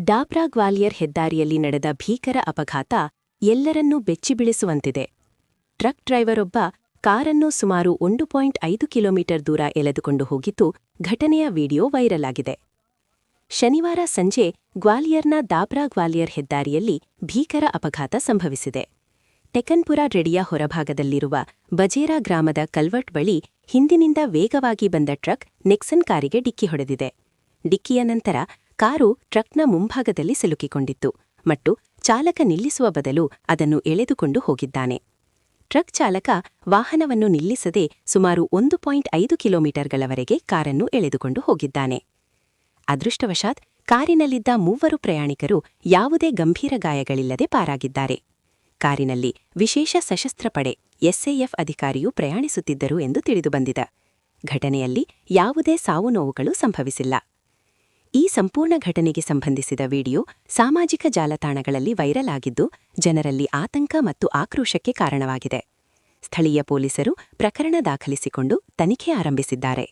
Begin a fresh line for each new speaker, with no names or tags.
ಡಾಬ್ರಾ-ಗ್ವಾಲಿಯರ್ ಹೆದ್ದಾರಿಯಲ್ಲಿ ನಡೆದ ಭೀಕರ ಅಪಘಾತ ಎಲ್ಲರನ್ನೂ ಬೆಚ್ಚಿಬೀಳಿಸುವಂತಿದೆ. ಟ್ರಕ್ ಡ್ರೈವರೊಬ್ಬ ಕಾರನ್ನು ಸುಮಾರು 1.5 ಕಿಲೋಮೀಟರ್ ದೂರ ಎಳೆದುಕೊಂಡು ಹೋಗಿದ್ದು, ಘಟನೆಯ ವಿಡಿಯೋ ವೈರಲ್ ಆಗಿದೆ. ಶನಿವಾರ ಸಂಜೆ ಗ್ವಾಲಿಯರ್ನ ಡಾಬ್ರಾ-ಗ್ವಾಲಿಯರ್ ಹೆದ್ದಾರಿಯಲ್ಲಿ ಭೀಕರ ಅಪಘಾತ ಸಂಭವಿಸಿದೆ. ಟೆಕನ್ಪುರ ರೆಡಿಯ ಹೊರಭಾಗದಲ್ಲಿರುವ ಬಜೇರಾ ಗ್ರಾಮದ ಕಲ್ವರ್ಟ್ ಬಳಿ ಹಿಂದಿನಿಂದ ವೇಗವಾಗಿ ಬಂದ ಟ್ರಕ್ ನೆಕ್ಸನ್ ಕಾರಿಗೆ ಡಿಕ್ಕಿ ಹೊಡೆದಿದೆ. ಡಿಕ್ಕಿಯ ನಂತರ ಕಾರು ಟ್ರಕ್ನ ಮುಂಭಾಗದಲ್ಲಿ ಸಿಲುಕಿಕೊಂಡಿತ್ತು ಮತ್ತು ಚಾಲಕ ನಿಲ್ಲಿಸುವ ಬದಲು ಅದನ್ನು ಎಳೆದುಕೊಂಡು ಹೋಗಿದ್ದಾನೆ. ಟ್ರಕ್ ಚಾಲಕ ವಾಹನವನ್ನು ನಿಲ್ಲಿಸದೆ ಸುಮಾರು 1.5 ಕಿಲೋಮೀಟರ್ಗಳವರೆಗೆ ಕಾರನ್ನು ಎಳೆದುಕೊಂಡು ಹೋಗಿದ್ದಾನೆ. ಅದೃಷ್ಟವಶಾತ್ ಕಾರಿನಲ್ಲಿದ್ದ 3 ಪ್ರಯಾಣಿಕರು ಯಾವುದೇ ಗಂಭೀರ ಗಾಯಗಳಿಲ್ಲದೆ ಪಾರಾಗಿದ್ದಾರೆ. ಕಾರಿನಲ್ಲಿ ವಿಶೇಷ ಸಶಸ್ತ್ರ ಪಡೆ ಎಸ್ಎಎಫ್ ಅಧಿಕಾರಿಯೂ ಪ್ರಯಾಣಿಸುತ್ತಿದ್ದರು ಎಂದು ತಿಳಿದುಬಂದಿದೆ. ಘಟನೆಯಲ್ಲಿ ಯಾವುದೇ ಸಾವು-ನೋವುಗಳು ಸಂಭವಿಸಿಲ್ಲ. ಈ ಸಂಪೂರ್ಣ ಘಟನೆಗೆ ಸಂಬಂಧಿಸಿದ ವಿಡಿಯೋ ಸಾಮಾಜಿಕ ಜಾಲತಾಣಗಳಲ್ಲಿ ವೈರಲ್ ಆಗಿದ್ದು, ಜನರಲ್ಲಿ ಆತಂಕ ಮತ್ತು ಆಕ್ರೋಶಕ್ಕೆ ಕಾರಣವಾಗಿದೆ. ಸ್ಥಳೀಯ ಪೊಲೀಸರು ಪ್ರಕರಣ ದಾಖಲಿಸಿಕೊಂಡು ತನಿಖೆ ಆರಂಭಿಸಿದ್ದಾರೆ.